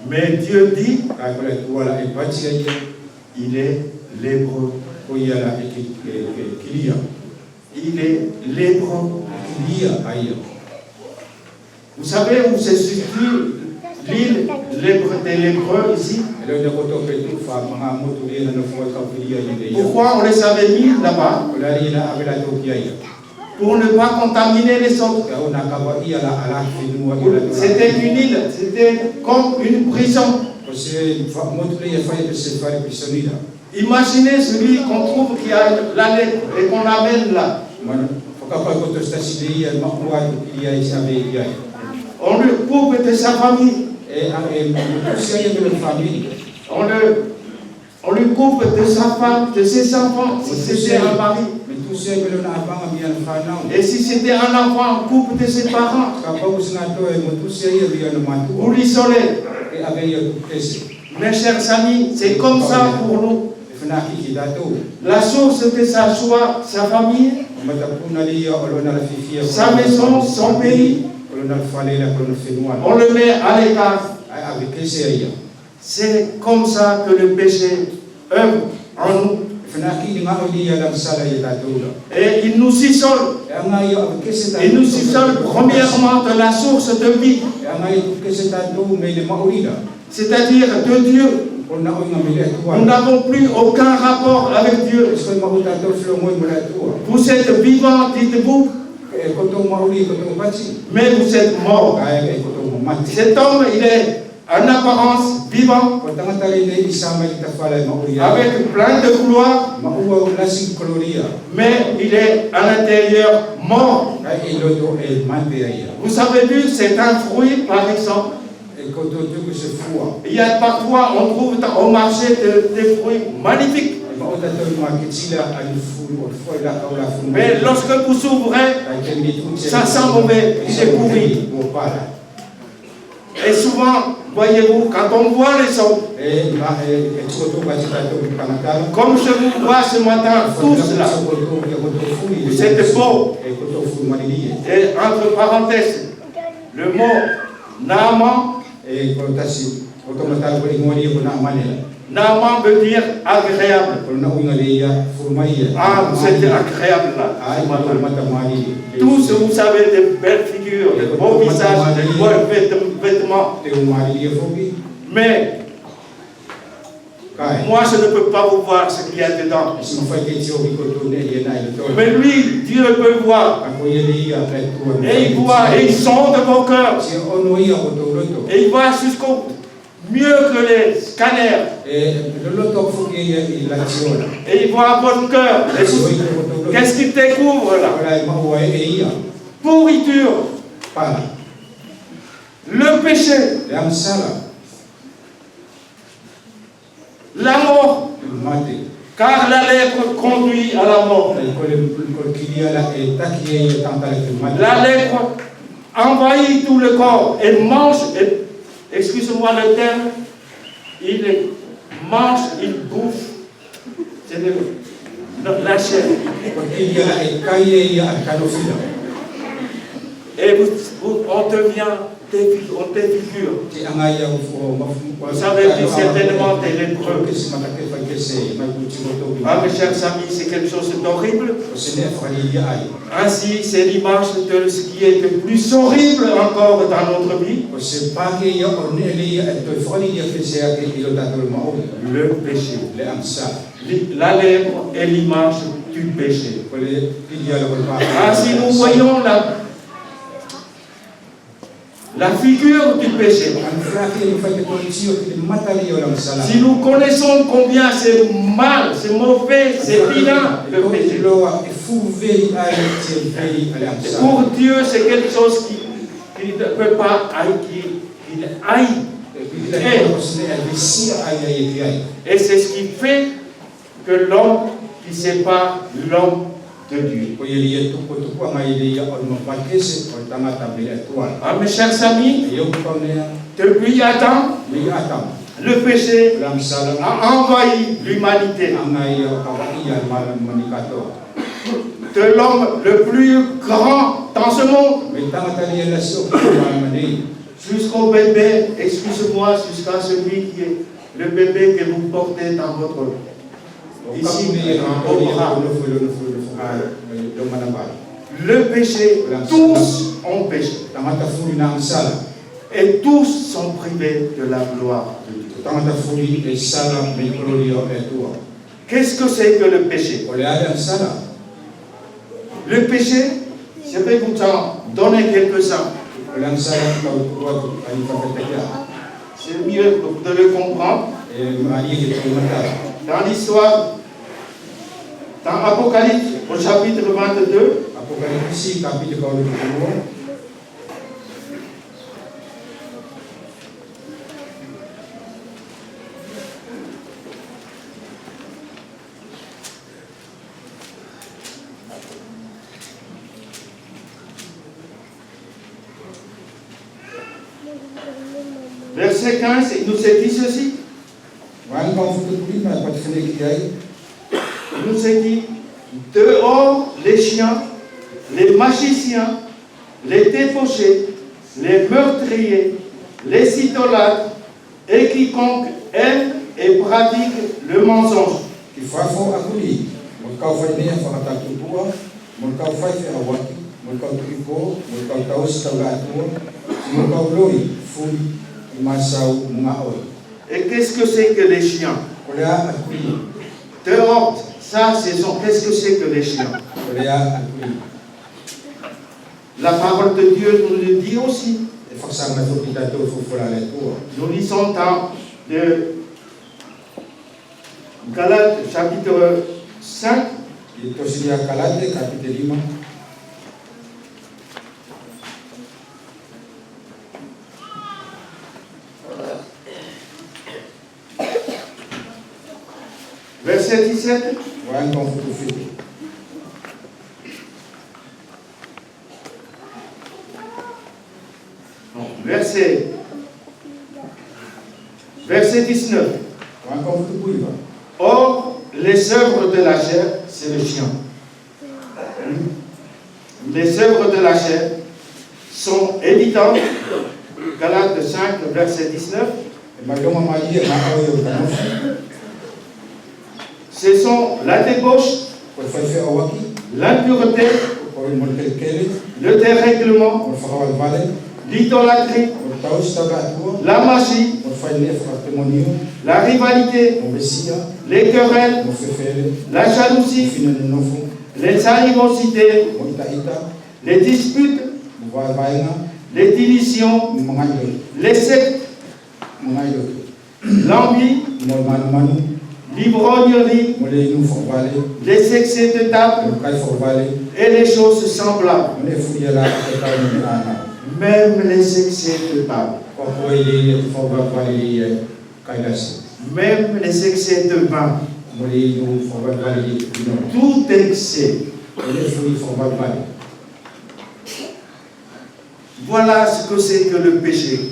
Mais Dieu dit, il est l'hébreu. Il est l'hébreu. Vous savez où se situe l'île des Lébreux ici? Pourquoi on les avait mis là-bas? Pour ne pas contaminer les autres. C'était une île, c'était comme une prison. Imaginez celui qu'on trouve qui a la lèpre et qu'on amène là. On le coupe de sa famille. On le coupe de sa femme, de ses enfants, si c'était un mari. Et si c'était un enfant, on coupe de ses parents. Pour l'isoler. Mes chers amis, c'est comme ça pour nous. La source de sa joie, sa famille, sa maison, son pays, on le met à l'écart. C'est comme ça que le péché œuvre en nous. Et il nous isole. Il nous isole premièrement de la source de vie. C'est-à-dire de Dieu. Nous n'avons plus aucun rapport avec Dieu. Vous êtes vivant, dites-vous. Mais vous êtes mort. Cet homme, il est en apparence vivant, avec plein de gloire, mais il est à l'intérieur mort. Vous avez vu, c'est un fruit, par exemple. Il y a parfois, on trouve au marché des fruits magnifiques. Mais lorsque vous ouvrez, ça sent mauvais, c'est pourri. Et souvent, voyez-vous, quand on voit les autres, comme je vous vois ce matin, tous là, c'est beau. Et entre parenthèses, le mot Naaman, Naaman veut dire agréable. Ah, c'était agréable là. Tous, vous savez, de belles figures, de beaux visages, de beaux vêtements. Mais moi, je ne peux pas vous voir ce qu'il y a dedans. Mais lui, Dieu peut voir. Et il voit, et il sonde vos cœurs. Et il voit jusqu'au mieux que les scanners. Et il voit votre cœur. Qu'est-ce qu'il découvre là? Pourriture. Le péché. La mort. Car la lèpre conduit à la mort. La lèpre envahit tout le corps et mange, excusez-moi le terme, il mange, il bouffe. C'est la chair. Et on devient on défigure. Vous savez que certainement t'es lépreux. Ah mes chers amis, c'est quelque chose d'horrible. Ainsi, c'est l'image de ce qui est le plus horrible encore dans notre vie. Le péché. La lèpre est l'image du péché. Ainsi, nous voyons la figure du péché. Si nous connaissons combien c'est mal, c'est mauvais, c'est vilain, le péché. Pour Dieu, c'est quelque chose qui ne peut pas qu'il aille. Et c'est ce qui fait que l'homme qui sépare l'homme de Dieu. Ah, mes chers amis, depuis Adam, le péché a envahi l'humanité. De l'homme le plus grand dans ce monde jusqu'au bébé, excusez-moi, jusqu'à celui qui est le bébé que vous portez dans votre ici, au bras. Le péché, tous ont péché. Et tous sont privés de la gloire de Dieu. Qu'est-ce que c'est que le péché? Le péché, je vais vous en donner quelques-uns. C'est mieux de le comprendre. Dans l'histoire, dans Apocalypse, au chapitre 22, verset 15, il nous est dit ceci. Il nous est dit, dehors les chiens, les magiciens, les débauchés, les meurtriers, les idolâtres et quiconque aime et pratique le mensonge. Et qu'est-ce que c'est que les chiens? Dehors, ça, qu'est-ce que c'est que les chiens? La parole de Dieu nous le dit aussi. Nous lisons dans le Galates chapitre 5. Verset 17. Verset 19. Or, les œuvres de la chair, c'est le chien. Les œuvres de la chair sont évidentes. Galates 5, verset 19. Ce sont la débauche, l'impureté, le dérèglement, l'idolâtrie, la magie, la rivalité, les querelles, la jalousie, les animosités, les disputes, les divisions, les sectes, l'envie, l'ivrognerie, les excès de table et les choses semblables. Même les excès de table. Même les excès de vin. Tout excès. Voilà ce que c'est que le péché.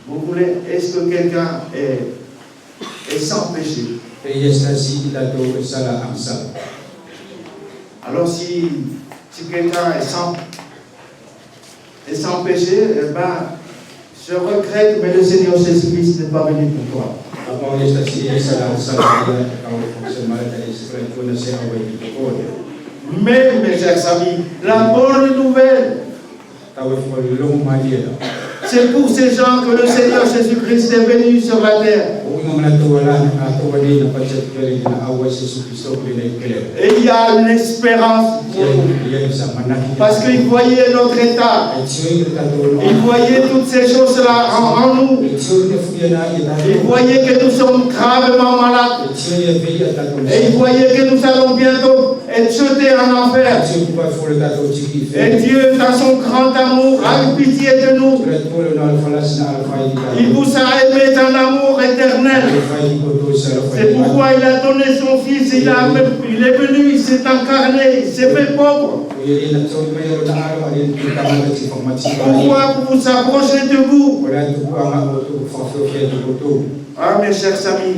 Vous voulez, est-ce que quelqu'un est sans péché? Alors si quelqu'un est sans péché, eh ben, je regrette, mais le Seigneur Jésus-Christ n'est pas venu pour toi. Mais, mes chers amis, la bonne nouvelle, c'est pour ces gens que le Seigneur Jésus-Christ est venu sur la terre. Et il y a une espérance pour nous. Parce qu'il voyait notre état. Il voyait toutes ces choses-là en nous. Il voyait que nous sommes gravement malades. Et il voyait que nous allons bientôt être jetés en enfer. Et Dieu, dans son grand amour, a eu pitié de nous. Il vous a aimé d'un amour éternel. C'est pourquoi il a donné son fils. Il est venu, il s'est incarné, il s'est fait pauvre. Pourquoi vous vous approchez de vous? Ah, mes chers amis,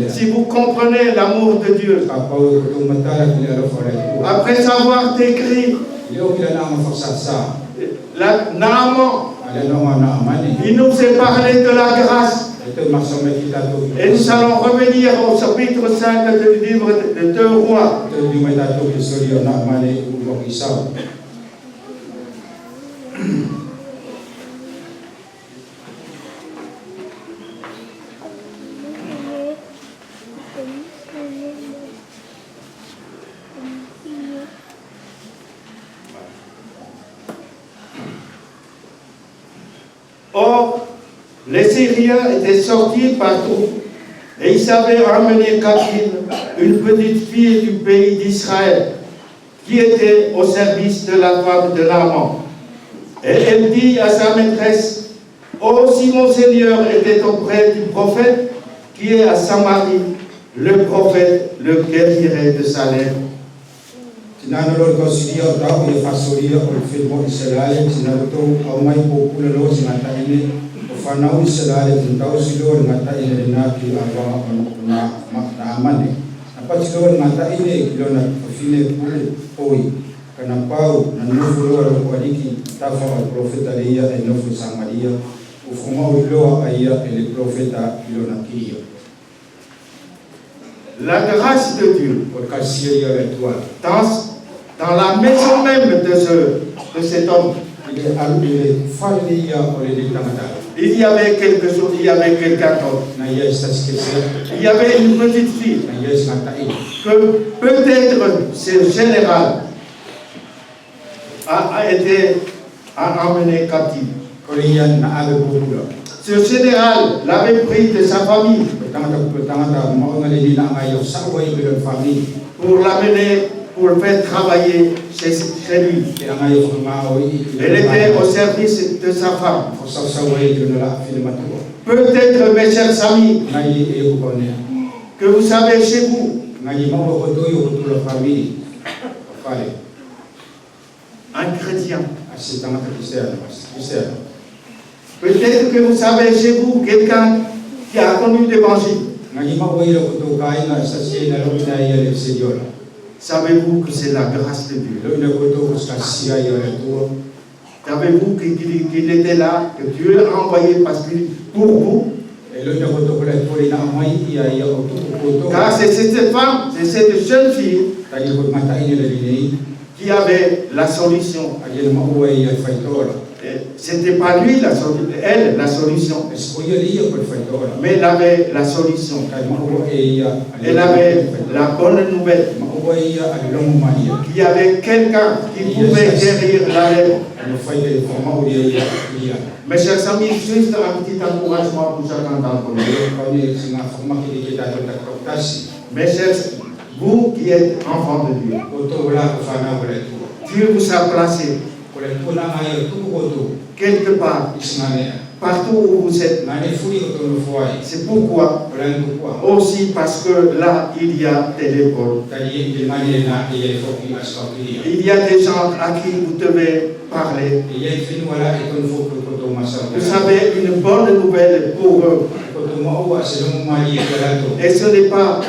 si vous comprenez l'amour de Dieu, après avoir décrit Naaman, il nous est parlé de la grâce. Et nous allons revenir au chapitre 5 du livre de 2 Rois. Or, les Syriens étaient sortis partout et ils avaient emmené captive une petite fille du pays d'Israël qui était au service de la femme de Naaman. Et elle dit à sa maîtresse, « Oh, si mon Seigneur était auprès du prophète qui est à Samarie, le prophète le guérirait de sa lèvre. » La grâce de Dieu, dans la maison même de cet homme, il y avait quelque chose, il y avait quelqu'un d'autre. Il y avait une petite fille que peut-être ce général a été emmené captif. Ce général l'avait pris de sa famille pour l'amener, pour le faire travailler chez lui. Elle était au service de sa femme. Peut-être, mes chers amis, que vous savez chez vous, un chrétien. Peut-être que vous savez chez vous quelqu'un qui a connu l'évangile. Savez-vous que c'est la grâce de Dieu? Savez-vous qu'il était là, que Dieu l'a envoyé parce que pour vous? Car c'est cette femme, c'est cette jeune fille qui avait la solution. C'était pas lui la solution, elle la solution. Mais elle avait la solution. Elle avait la bonne nouvelle. Il y avait quelqu'un qui pouvait guérir la lèvre. Mes chers amis, juste un petit encouragement pour chacun d'entre nous. Mes chers, vous qui êtes enfants de Dieu, Dieu vous a placé quelque part, partout où vous êtes. C'est pourquoi, aussi parce que là, il y a des écoles. Il y a des gens à qui vous devez parler. Vous avez une bonne nouvelle pour eux. Et ce n'est pas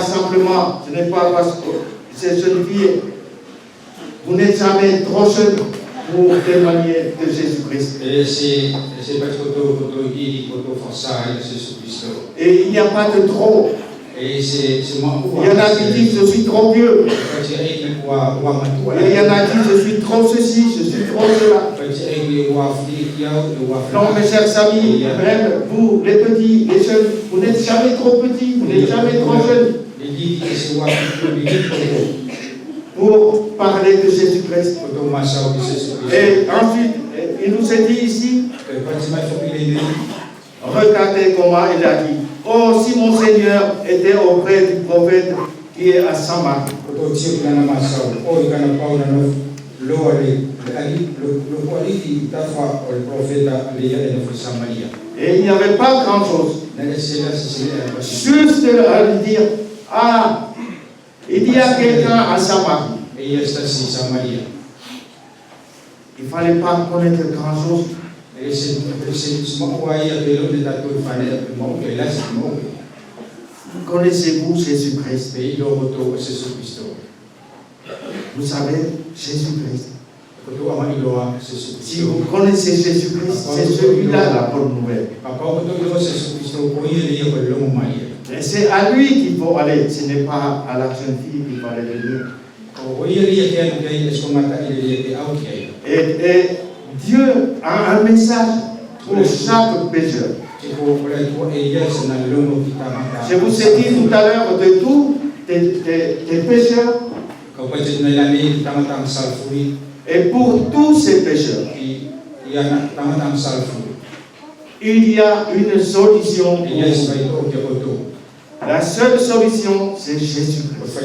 simplement, ce n'est pas parce que c'est jeune fille. Vous n'êtes jamais trop jeune pour témoigner de Jésus-Christ. Et il n'y a pas de trop. Il y en a qui disent je suis trop vieux. Et il y en a qui disent je suis trop ceci, je suis trop cela. Non, mes chers amis, même vous, les petits, les jeunes, vous n'êtes jamais trop petits, vous n'êtes jamais trop jeunes pour parler de Jésus-Christ. Et ensuite, il nous est dit ici, regardez comment il a dit. Oh, si mon Seigneur était auprès du prophète qui est à Samarie. Et il n'y avait pas grand-chose. Juste à lui dire, ah, il y a quelqu'un à Samarie. Il ne fallait pas connaître grand-chose. Connaissez-vous Jésus-Christ? Vous savez, Jésus-Christ. Si vous connaissez Jésus-Christ, c'est celui-là la bonne nouvelle. Et c'est à lui qu'il faut aller, ce n'est pas à la jeune fille qu'il faut aller venir. Et Dieu a un message pour chaque pécheur. Je vous ai dit tout à l'heure de tous tes pécheurs. Et pour tous ces pécheurs, il y a une solution pour vous. La seule solution, c'est Jésus-Christ.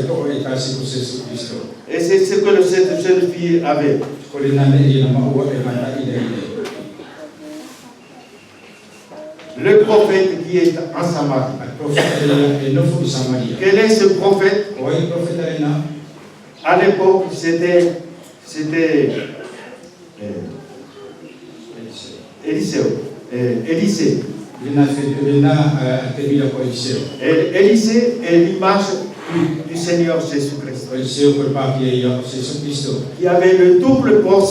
Et c'est ce que cette jeune fille avait. Le prophète qui est en Samarie. Quel est ce prophète? À l'époque, c'était Élisée. Élisée est l'image du Seigneur Jésus-Christ. Qui avait le double portion.